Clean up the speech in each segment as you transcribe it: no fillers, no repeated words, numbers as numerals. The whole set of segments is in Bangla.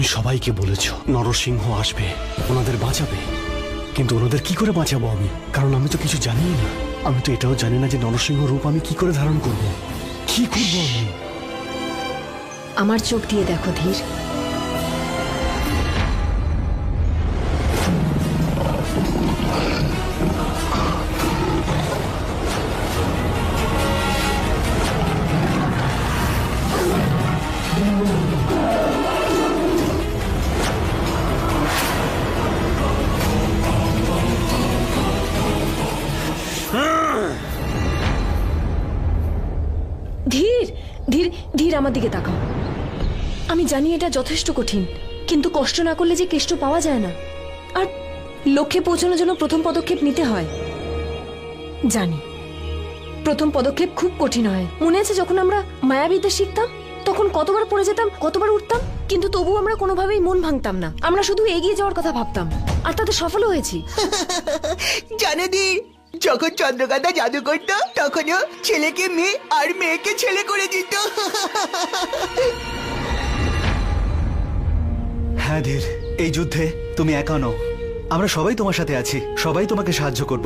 তুমি সবাইকে বলেছ নরসিংহ আসবে, ওনাদের বাঁচাবে, কিন্তু ওনাদের কি করে বাঁচাবো আমি? কারণ আমি তো কিছু জানি না। আমি তো এটাও জানি না যে নরসিংহ রূপ আমি কি করে ধারণ করব। কি করবো আমি? আমার চোখ দিয়ে দেখো ধীর, ধীর ধীর ধীর আমার দিকে তাকাও। আমি জানি এটা যথেষ্ট কঠিন, কিন্তু কষ্ট না করলে যে কেষ্ট পাওয়া যায় না, আর লক্ষ্যে পৌঁছানোর জন্য প্রথম পদক্ষেপ নিতে হয়। জানি প্রথম পদক্ষেপ খুব কঠিন হয়। মনে আছে যখন আমরা মায়াবিদ্যা শিখতাম, তখন কতবার পড়ে যেতাম, কতবার উঠতাম, কিন্তু তবু আমরা কোনোভাবেই মন ভাঙতাম না। আমরা শুধু এগিয়ে যাওয়ার কথা ভাবতাম, আর তাতে সফল হয়েছি। জানো দি, যখন চন্দ্রকান্তা জাদু করতো তখনও ছেলেকে মেয়ে আর মেয়েকে ছেলে করে দিত। হ্যাঁ ধীর, এই যুদ্ধে তুমি একা নও, আমরা সবাই তোমার সাথে আছি, সবাই তোমাকে সাহায্য করব।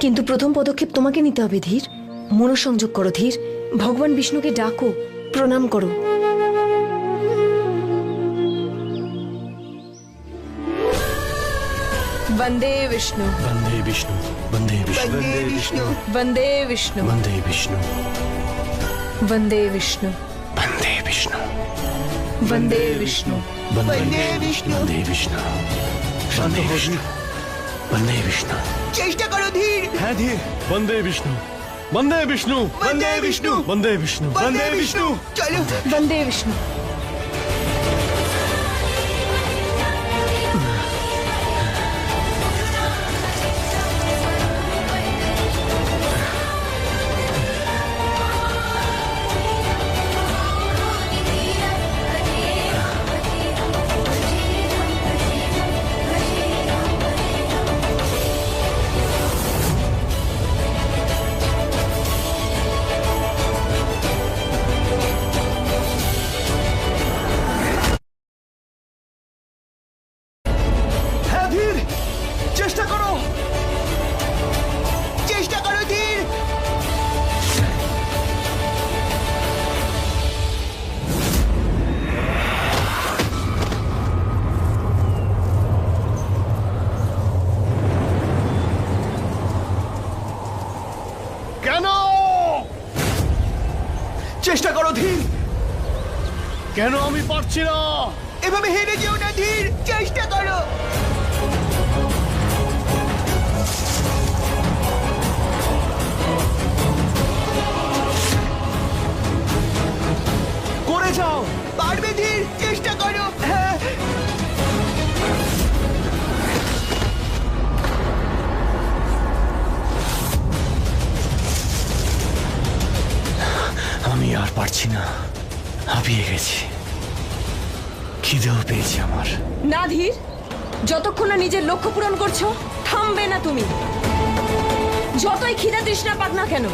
কিন্তু প্রথম পদক্ষেপ তোমাকে নিতে হবে ধীর। মনোসংযোগ করো ধীর, ভগবান বিষ্ণুকে ডাকো, প্রণাম করো। বন্দে বিষ্ণু, বন্দে বিষ্ণু, বন্দে বিষ্ণু, বন্দে বিষ্ণু, বন্দে বিষ্ণু, বন্দে বিষ্ণু, বন্দে বিষ্ণু, বন্দে বিষ্ণু, বন্দে বিষ্ণু, বন্দে বিষ্ণু। বন্দে বিষ্ণু, শান্ত বন্দে হও বিষ্ণু, ধীর। বন্দে বিষ্ণু, চেষ্টা করো ধীর। হ্যাঁ ধীর, বন্দে বিষ্ণু, বন্দে বিষ্ণু, বন্দে বিষ্ণু, বন্দে বিষ্ণু, বন্দে বিষ্ণু। চলো। বন্দে বিষ্ণু। হ্যাঁ ধীর, চেষ্টা করো। চেষ্টা করো ধীর। কেন? চেষ্টা করো ধীর। কেন আমি পারছি না? এভাবে হেরে যেও না ধীর, চেষ্টা করো। করে যাও। পারবে ধীর, চেষ্টা করো। হ্যাঁ। আমি আর পারছি না, হাঁপিয়ে গেছি, খিদেও পেয়েছি আমার। না ধীর, যতক্ষণ না নিজের লক্ষ্য পূরণ করছো থামবে না তুমি। যতই খিদা তৃষ্ণা পাক না কেন,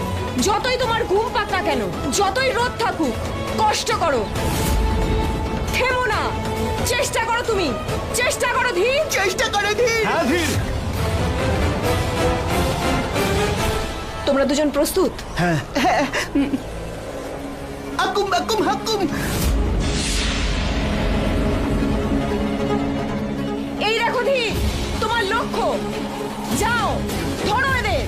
যতই তোমার ঘুম পাক না কেন, যতই রোদ থাকুক, কষ্ট করো, থেমো না, চেষ্টা করো তুমি, চেষ্টা করো ধীর। চেষ্টা করো ধীর। হ্যাঁ ধীর। তোমরা দুজন প্রস্তুত? হ্যাঁ। হাকুম হাকুম হাকুম। এই দেখো ধীর, তোমার লক্ষ্য, যাও, ধরো এদের।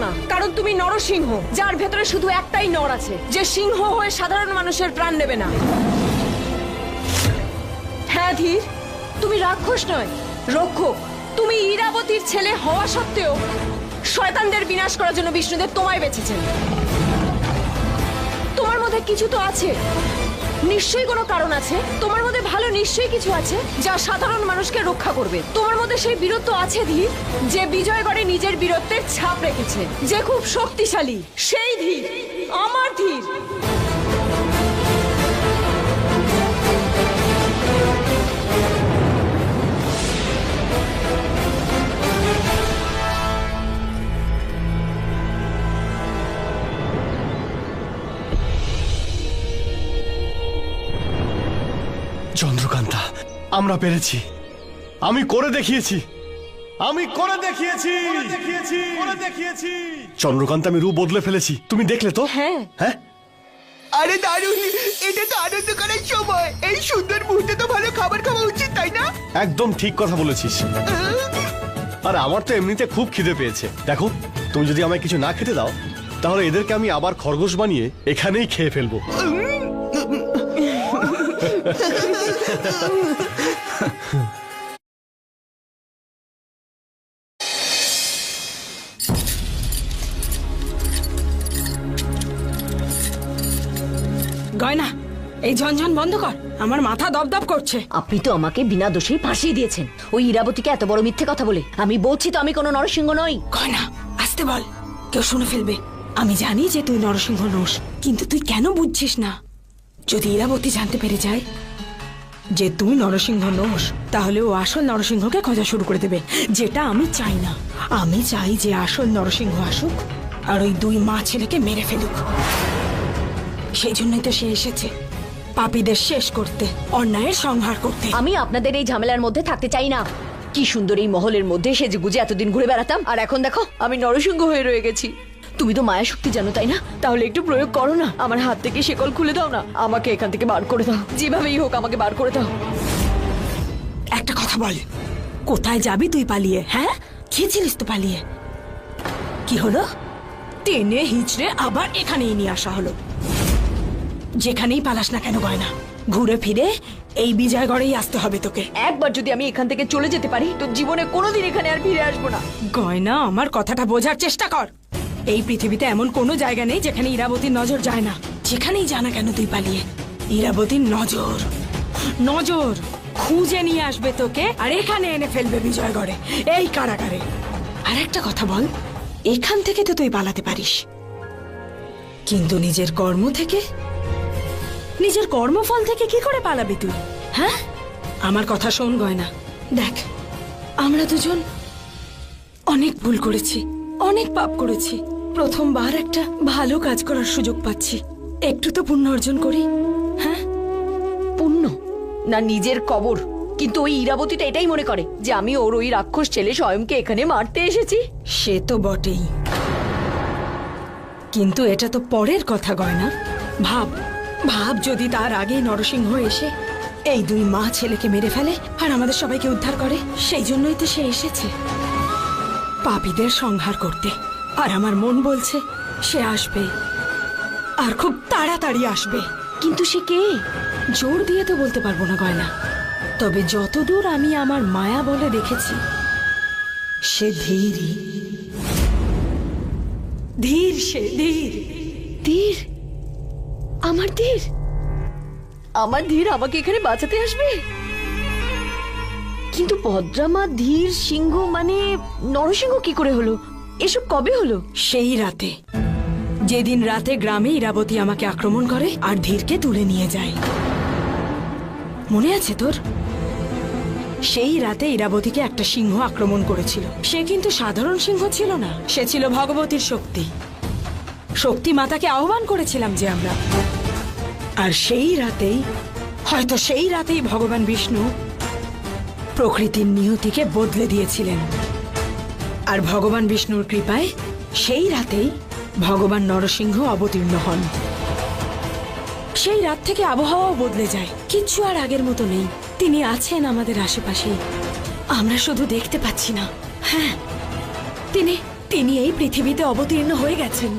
না, কারণ তুমি নরসিংহ, যার ভেতরে শুধু একটাই নর আছে, যে সিংহ হয়ে সাধারণ মানুষের প্রাণ নেবে না। হ্যাঁ ধীর, তুমি রাক্ষস নয়, রক্ষক। তুমি ইরাবতীর ছেলে হওয়া সত্ত্বেও শয়তানদের বিনাশ করার জন্য বিষ্ণুদেব তোমায় বেছেছেন। তোমার মধ্যে কিছু তো আছে, নিশ্চয়ই কোনো কারণ আছে। তোমার মধ্যে ভালো নিশ্চয়ই কিছু আছে যা সাধারণ মানুষকে রক্ষা করবে। তোমার মধ্যে সেই বীরত্ব আছে ধীর, যে বিজয়গড়ে নিজের বীরত্বের ছাপ রেখেছে, যে খুব শক্তিশালী। সেই ধীর, আমার ধীর। চন্দ্রকান্তা, আমরা পেরেছি। আমি করে দেখিয়েছি, আমি করে দেখিয়েছি, করে দেখিয়েছি। চন্দ্রকান্তা, আমি রূপ বদলে ফেলেছি, তুমি দেখলে তো? হ্যাঁ। হ্যাঁ, আরে দারুণ, এটা তো আনন্দ করার সময়। এই সুন্দর মুহূর্তে তো ভালো খাবার খাওয়া উচিত, তাই না? একদম ঠিক কথা বলেছিস। আর আমার তো এমনিতে খুব খিদে পেয়েছে। দেখো, তুমি যদি আমায় কিছু না খেতে দাও, তাহলে এদেরকে আমি আবার খরগোশ বানিয়ে এখানেই খেয়ে ফেলবো। গয়না, এই ঝনঝন বন্ধ কর, আমার মাথা দপদপ করছে। আপনি তো আমাকে বিনা দোষেই ফাঁসিয়ে দিয়েছেন ওই ইরাবতীকে এত বড় মিথ্যে কথা বলে। আমি বলছি তো আমি কোনো নরসিংহ নই। গয়না, আসতে বল, কেউ শুনে ফেলবে। আমি জানি যে তুই নরসিংহ নোস, কিন্তু তুই কেন বুঝছিস না? যদি ইরাবতী জানতে পেরে যায় যে তুই নরসিংহ নোস, তাহলে ও আসল নরসিংহকে খোঁজা শুরু করে দেবে, যেটা আমি চাই না। আমি চাই যে আসল নরসিংহ আসুক আর ওই দুই মা ছেলেকে মেরে ফেলুক। সেই জন্যই তো সে এসেছে, পাপীদের শেষ করতে, অন্যায়ের সংহার করতে। আমি আপনাদের এই ঝামেলার মধ্যে থাকতে চাই না। কি সুন্দর এই মহলের মধ্যে সেজে গুজে এতদিন ঘুরে বেড়াতাম, আর এখন দেখো আমি নরসিংহ হয়ে রয়ে গেছি। তুমি তো মায়া শক্তি জানো, তাই না? তাহলে একটু প্রয়োগ করো না, আমার হাত থেকে শেকল খুলে দাও না, আমাকে এখান থেকে বার করে দাও, যেভাবেই হোক আমাকে বার করে দাও। একটা কথা বল, কোথায় যাবি তুই পালিয়ে? হ্যাঁ, খেয়েছিলিস তো পালিয়ে, কি হলো? টেনে হিচড়ে আবার এখানেই নিয়ে আসা হলো। যেখানেই পালাস না কেন গয়না, ঘুরে ফিরে এই বিজয়গড়েই আসতে হবে তোকে। একবার যদি আমি এখান থেকে চলে যেতে পারি, তো জীবনে কোনোদিন এখানে আর ফিরে আসবো না। গয়না, আমার কথাটা বোঝার চেষ্টা কর। এই পৃথিবীতে এমন কোনো জায়গা নেই যেখানে ইরাবতীর নজর যায় না। যেখানেই জানা কেন তুই পালিয়ে, ইরাবতীর নজর নজর খুঁজে নিয়ে আসবে তোকে, আর এখানে এনে ফেলবে বিজয়গড়ে, এই কারাগারে। আর একটা কথা বল, এখান থেকে তো তুই পালাতে পারিস, কিন্তু নিজের কর্ম থেকে, নিজের কর্মফল থেকে কি করে পালাবি তুই? হ্যাঁ, আমার কথা শোন গয়না, দেখ, আমরা দুজন অনেক ভুল করেছি, অনেক পাপ করেছি। প্রথমবার একটা ভালো কাজ করার সুযোগ পাচ্ছি, একটু তো পুণ্য অর্জন করি। হ্যাঁ, পুণ্য না নিজের কবর। কিন্তু ওই ইরাবতীটা এটাই মনে করে যে আমি ওর ওই রাক্ষস ছেলে স্বয়ংকে এখানে মারতে এসেছি। সে তো বটেই, কিন্তু এটা তো পরের কথা গয়না। ভাব ভাব, যদি তার আগে নরসিংহ এসে এই দুই মা ছেলেকে মেরে ফেলে আর আমাদের সবাইকে উদ্ধার করে। সেই জন্যই তো সে এসেছে, পাপীদের সংহার করতে। আর আমার মন বলছে সে আসবে, আর খুব তাড়াতাড়ি আসবে। কিন্তু সে কে? জোর দিয়ে তো বলতে পারবো না গয়না, তবে যতদূর আমি আমার মায়া বলে দেখেছি, সে ধীরই। ধীর, সে ধীর। ধীর? আমার ধীর? আমার ধীর আমাকে এখানে বাঁচাতে আসবে? কিন্তু ভদ্রামা ধীর সিংহ মানে নরসিংহ কি করে হলো? এসব কবে হলো? সেই রাতে, যেদিন রাতে গ্রামে ইরাবতী আমাকে আক্রমণ করে আর ধীরকে তুলে নিয়ে যায়, মনে আছে তোর? সেই রাতে ইরাবতীকে একটা সিংহ আক্রমণ করেছিল। সে কিন্তু সাধারণ সিংহ ছিল না, সে ছিল ভগবতীর শক্তি। শক্তি মাতাকে আহ্বান করেছিলাম যে আমরা। আর সেই রাতেই, হয়তো সেই রাতেই ভগবান বিষ্ণু প্রকৃতির নিয়তিকে বদলে দিয়েছিলেন। আর ভগবান বিষ্ণুর কৃপায় সেই রাতেই ভগবান নরসিংহ অবতীর্ণ হন। সেই রাত থেকে আবহাওয়াও বদলে যায়, কিচ্ছু আর আগের মতো নেই। তিনি আছেন আমাদের আশেপাশেই, আমরা শুধু দেখতে পাচ্ছি না। হ্যাঁ, তিনি তিনি এই পৃথিবীতে অবতীর্ণ হয়ে গেছেন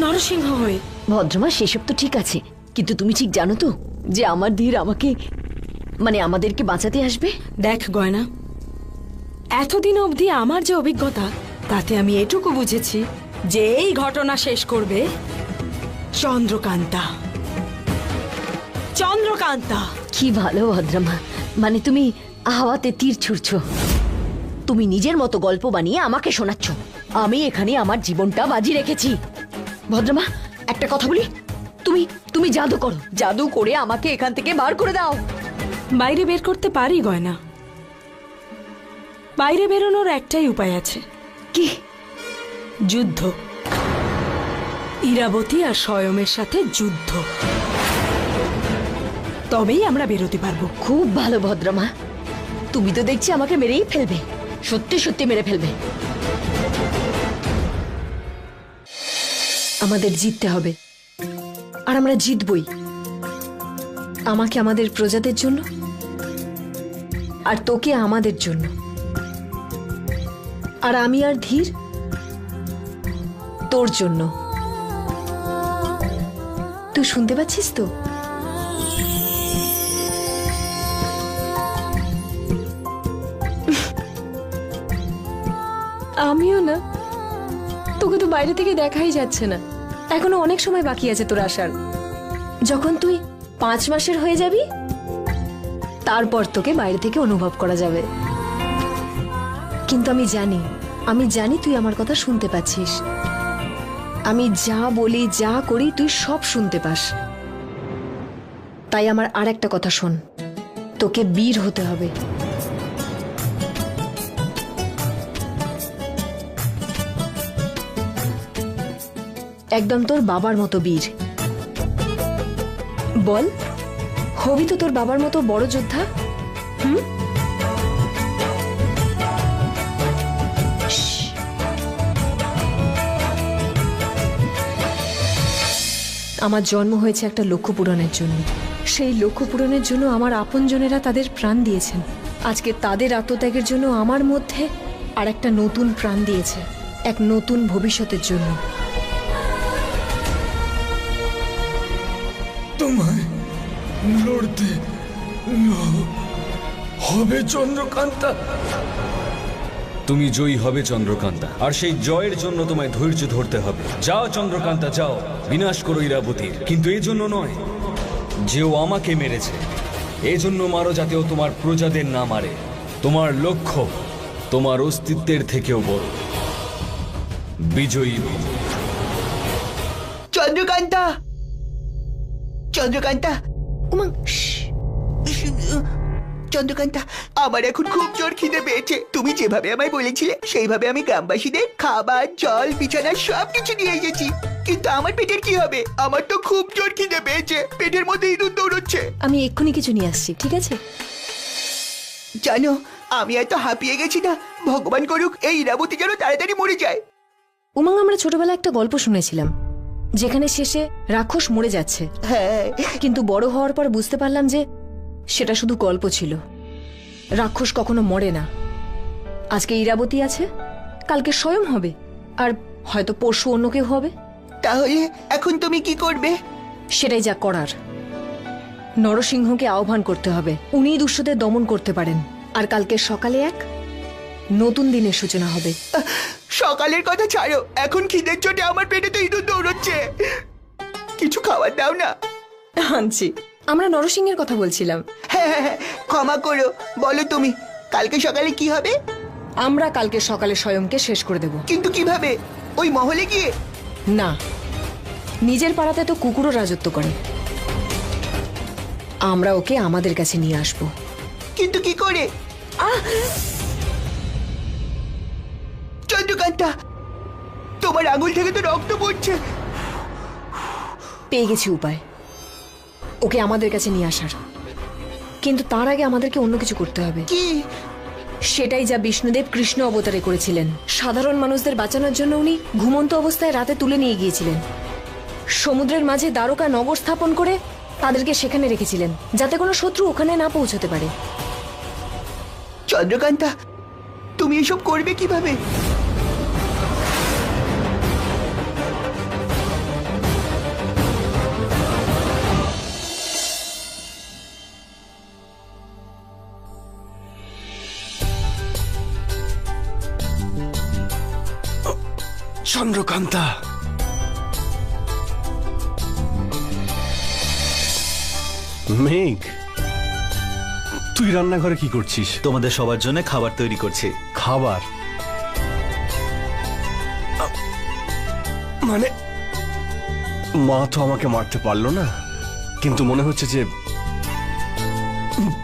নরসিংহ হয়ে। ভদ্রমা সেসব তো ঠিক আছে, কিন্তু তুমি ঠিক জানো তো যে আমার ধীর আমাকে মানে আমাদেরকে বাঁচাতে আসবে? দেখ গয়না, এতদিন অবধি আমার যে অভিজ্ঞতা তাতে আমি এটুকু বুঝেছি যে এই ঘটনা শেষ করবে চন্দ্রকান্তা। চন্দ্রকান্তা। কি ভালো ভদ্রমা, মানে তুমি হাওয়াতে তীর ছুড়ছো। তুমি নিজের মতো গল্প বানিয়ে আমাকে শোনাচ্ছ। আমি এখানে আমার জীবনটা বাজি রেখেছি। ভদ্রমা, একটা কথা বলি, তুমি তুমি জাদু করো, জাদু করে আমাকে এখান থেকে বার করে দাও। বাইরে বের করতে পারি গয়না, বাইরে বেরোনোর একটাই উপায় আছে। কি? যুদ্ধ। ইরাবতী আর স্বয়মের সাথে যুদ্ধ, তবেই আমরা বেরোতে পারবো। খুব ভালো ভদ্রমা, তুমি তো দেখছি আমাকে মেরেই ফেলবে, সত্যি সত্যি মেরে ফেলবে। আমাদের জিততে হবে, আর আমরা জিতবই। আমাকে আমাদের প্রজাদের জন্য, আর তোকে আমাদের জন্য। আর আমি আর ধীর তোর জন্য। তুই শুনতে পাচ্ছিস তো? আমিও না, তোকে তো বাইরে থেকে দেখাই যাচ্ছে না। এখনো অনেক সময় বাকি আছে তোর আসার। যখন তুই 5 মাসের হয়ে যাবি, তারপর তোকে বাইরে থেকে অনুভব করা যাবে। কিন্তু আমি জানি তুই আমার কথা শুনতে পাচ্ছিস। আমি যা বলি, যা করি, তুই সব শুনতে পাস। তাই আমার আর একটা কথা শোন, তোকে বীর হতে হবে। একদম তোর বাবার মতো বীর। বল, হবি তো তোর বাবার মতো বড় যোদ্ধা? আমার জন্ম হয়েছে একটা লক্ষ্য পূরণের জন্য। সেই লক্ষ্য পূরণের জন্য আমার আপনজনেরা তাদের প্রাণ দিয়েছেন। আজকে তাদের আত্মত্যাগের জন্য আমার মধ্যে আর একটা নতুন প্রাণ দিয়েছে, এক নতুন ভবিষ্যতের জন্য। তোমায় লড়তে হবে চন্দ্রকান্তা। তুমি জয়ী হবে চন্দ্রকান্তা, আর সেই জয়ের জন্য তোমায় ধৈর্য ধরতে হবে। যাও চন্দ্রকান্তা, যাও, বিনাশ করো ইরাবতীর। কিন্তু এই জন্য নয় যে ও আমাকে মেরেছে, এই জন্য মারো যাতে ও তোমার প্রজাদের না মারে। তোমার লক্ষ্য তোমার অস্তিত্বের থেকেও বড়, বিজয়ী ভব। চন্দ্রকান্তা, চন্দ্রকান্তা, উমাং, চন্দ্রকান্তা, আমার এখন খুব জোর খিদে পেয়েছে। তুমি যেভাবে আমায় বলেছিলে সেইভাবে আমি গ্রামবাসীদের খাবার, জল, বিছানা সবকিছু নিয়ে এসেছি। কিন্তু আমার পেটের কি হবে? আমার তো খুব জোর খিদে পেয়েছে, পেটের মধ্যে ইঁদুর দৌড়চ্ছে। আমি এক্ষুনি কিছু নিয়ে আসছি, ঠিক আছে? জানো, আমি এত হাঁপিয়ে গেছি না, ভগবান করুক এই ইরাবতী যেন তাড়াতাড়ি মরে যায়। উমাং, আমরা ছোটবেলায় একটা গল্প শুনেছিলাম যেখানে শেষে রাক্ষস মরে যাচ্ছে, হ্যাঁ, কিন্তু বড় হওয়ার পর বুঝতে পারলাম যে সেটা শুধু গল্প ছিল। রাক্ষস কখনো মরে না। আজকে ইরাবতী আছে, কালকে স্বয়ং হবে, আর হয়তো পরশু অন্য কেউ হবে। তাহলে এখন তুমি কি করবে? সেটাই যা করার। নরসিংহকে আহ্বান করতে হবে, উনিই দুষ্টদের দমন করতে পারেন। আর কালকে সকালে এক নতুন দিনের সূচনা হবে। সকালের কথা ছাড়ো, এখন খিদের চোটে আমার পেটে তো ইঁদুর দৌড়চ্ছে। কিছু খাবার দাও না। আনছি। আমরা নরসিংহের কথা বলছিলাম। হ্যাঁ হ্যাঁ হ্যাঁ, ক্ষমা করো, বলো তুমি কালকে সকালে কি হবে? আমরা কালকে সকালে স্বয়ংকে শেষ করে দেব। কিন্তু কিভাবে? ওই মহলে গিয়ে? না, নিজের পাড়াতে তো কুকুরও রাজত্ব করে। আমরা ওকে আমাদের কাছে নিয়ে আসব। কিন্তু কি করে? চন্দ্রকান্তা, তোমার আঙুল থেকে তো রক্ত পড়ছে। পেয়ে গেছি উপায়, ওকে আমাদের কাছে নিয়ে আসার। কিন্তু তার আগে আমাদেরকে অন্য কিছু করতে হবে। কি? সেটাই যা বিষ্ণুদেব কৃষ্ণ অবতারে করেছিলেন। সাধারণ মানুষদের বাঁচানোর জন্য উনি ঘুমন্ত অবস্থায় রাতে তুলে নিয়ে গিয়েছিলেন। সমুদ্রের মাঝে দ্বারকা নগর স্থাপন করে তাদেরকে সেখানে রেখেছিলেন, যাতে কোনো শত্রু ওখানে না পৌঁছতে পারে। চন্দ্রকান্তা, তুমি এসব করবে কিভাবে? চন্দ্রকান্তা, মেঘ, তুই রান্নাঘরে কি করছিস? তোমাদের সবার জন্য খাবার তৈরি করছি। খাবার মানে মা তো আমাকে মারতে পারলো না, কিন্তু মনে হচ্ছে যে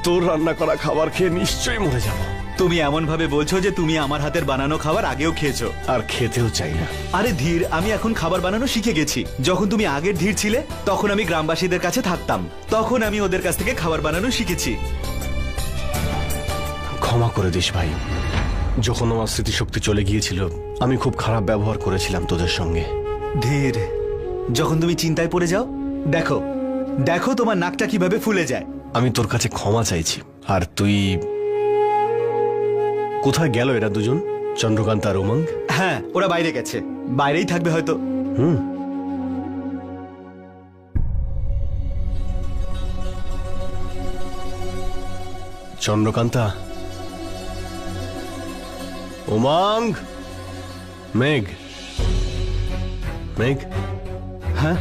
তোর রান্না করা খাবার খেয়ে নিশ্চয়ই মরে যাব। তুমি এমন ভাবে বলছো যে তুমি আমার হাতের বানানো খাবার আগেও খেয়েছো। আর খেতেও চাই না। আরে ধীর, আমি এখন খাবার বানানো শিখে গেছি। যখন তুমি আগের ধীর ছিলে তখন আমি গ্রামবাসীদের কাছে থাকতাম, তখন আমি ওদের কাছ থেকে খাবার বানানো শিখেছি। ক্ষমা করে দিস ভাই, যখন আমার স্মৃতিশক্তি চলে গিয়েছিল আমি খুব খারাপ ব্যবহার করেছিলাম তোদের সঙ্গে। ধীর, যখন তুমি চিন্তায় পড়ে যাও, দেখো দেখো তোমার নাকটা কিভাবে ফুলে যায়। আমি তোর কাছে ক্ষমা চাইছি। আর তুই কোথায় গেল এরা দুজন, চন্দ্রকান্ত আর উমঙ্গ? হ্যাঁ, ওরা বাইরে গেছে, বাইরেই থাকবে হয়তো। চন্দ্রকান্তা, উমঙ্গ, মেঘ, মেঘ, হ্যাঁ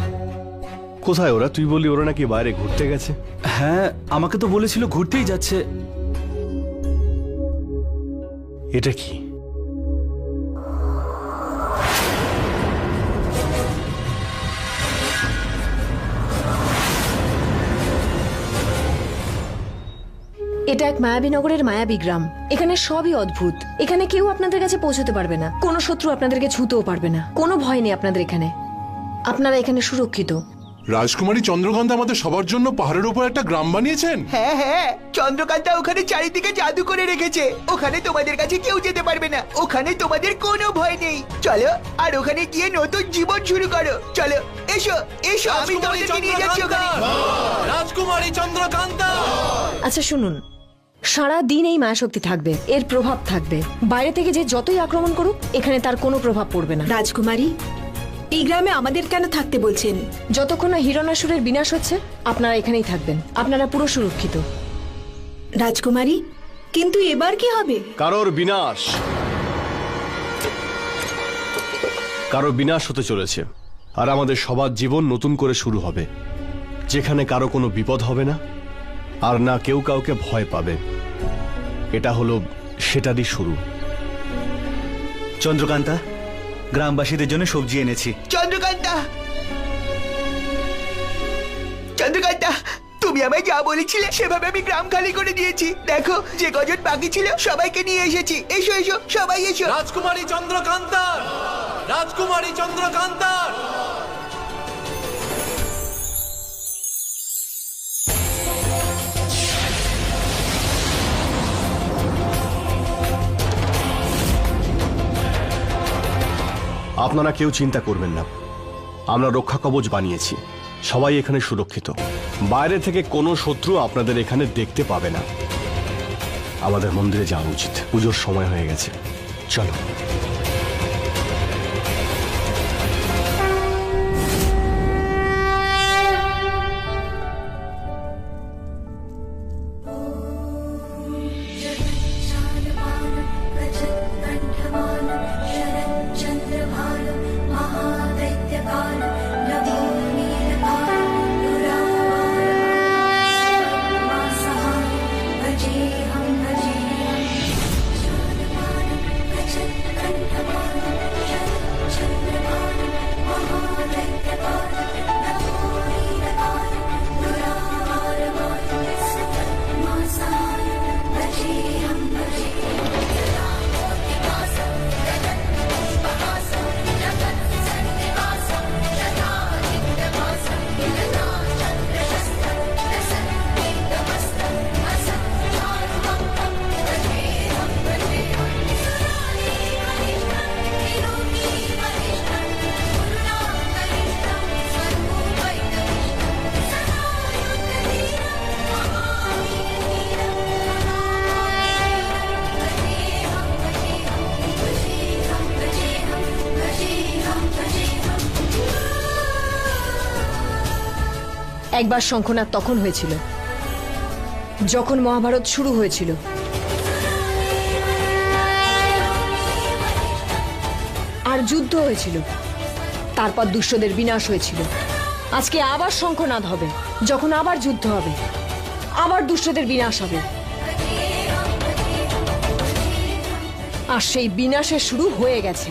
কোথায় ওরা? তুই বলি ওরা নাকি বাইরে ঘুরতে গেছে। হ্যাঁ, আমাকে তো বলেছিল ঘুরতেই যাচ্ছে। এটা কি? এটা এক মায়াবী নগরের মায়াবী গ্রাম। এখানে সবই অদ্ভুত। এখানে কেউ আপনাদের কাছে পৌঁছতে পারবে না, কোনো শত্রু আপনাদেরকে ছুঁতেও পারবে না। কোনো ভয় নেই আপনাদের এখানে। আপনারা এখানে সুরক্ষিত। রাজকুমারী চন্দ্রকান্ত আমাদের সবার জন্য পাহাড়ের উপর একটা গ্রাম বানিয়েছেন। হ্যাঁ হ্যাঁ, চন্দ্রকান্তা ওখানে চারিদিকে জাদু করে রেখেছে। ওখানে তোমাদের কাছে কেউ যেতে পারবে না। ওখানে তোমাদের কোনো ভয় নেই। চলো আর ওখানে গিয়ে নতুন জীবন শুরু করো। চলো, এসো এসো, আমি তোমাদেরকে নিয়ে যাচ্ছি ওখানে। রাজকুমারী চন্দ্রকান্ত। আচ্ছা শুনুন, সারা দিন এই মায়াশক্তি থাকবে, এর প্রভাব থাকবে। বাইরে থেকে যে যতই আক্রমণ করুক এখানে তার কোনো প্রভাব পড়বে না। রাজকুমারী, এই গ্রামে আমাদের কেন থাকতে বলছেন? যতক্ষণ না হিরণাসুরের বিনাশ হচ্ছে আপনারা এখানেই থাকবেন। আপনারা পুরো সুরক্ষিত। রাজকুমারী, কিন্তু এবার কি হবে? কারোর বিনাশ, কারো বিনাশ হতে চলেছে। আর আমাদের সবার জীবন নতুন করে শুরু হবে, যেখানে কারো কোনো বিপদ হবে না, আর না কেউ কাউকে ভয় পাবে। এটা হলো সেটারই শুরু। চন্দ্রকান্তা, গ্রামবাসীদের জন্য সবজি এনেছি। চন্দ্রকান্তা, চন্দ্রকান্তা, তুমি আমায় যা বলেছিলে সেভাবে আমি গ্রাম খালি করে দিয়েছি। দেখো, যে কজন বাকি ছিল সবাইকে নিয়ে এসেছি। এসো এসো, সবাই এসো। রাজকুমারী চন্দ্রকান্ত, রাজকুমারী চন্দ্রকান্ত। আপনারা কেউ চিন্তা করবেন না, আমরা রক্ষা কবচ বানিয়েছি। সবাই এখানে সুরক্ষিত। বাইরে থেকে কোনো শত্রু আপনাদের এখানে দেখতে পাবে না। আমাদের মন্দিরে যাওয়া উচিত, পুজোর সময় হয়ে গেছে। চলো। একবার শঙ্খনাদ তখন হয়েছিল যখন মহাভারত শুরু হয়েছিল। আর একবার যুদ্ধ হয়েছিল, তারপর দুষ্টদের বিনাশ হয়েছিল। আজকে আবার শঙ্খনাদ হবে, যখন আবার যুদ্ধ হবে, আবার দুষ্টদের বিনাশ হবে। আর সেই বিনাশের শুরু হয়ে গেছে।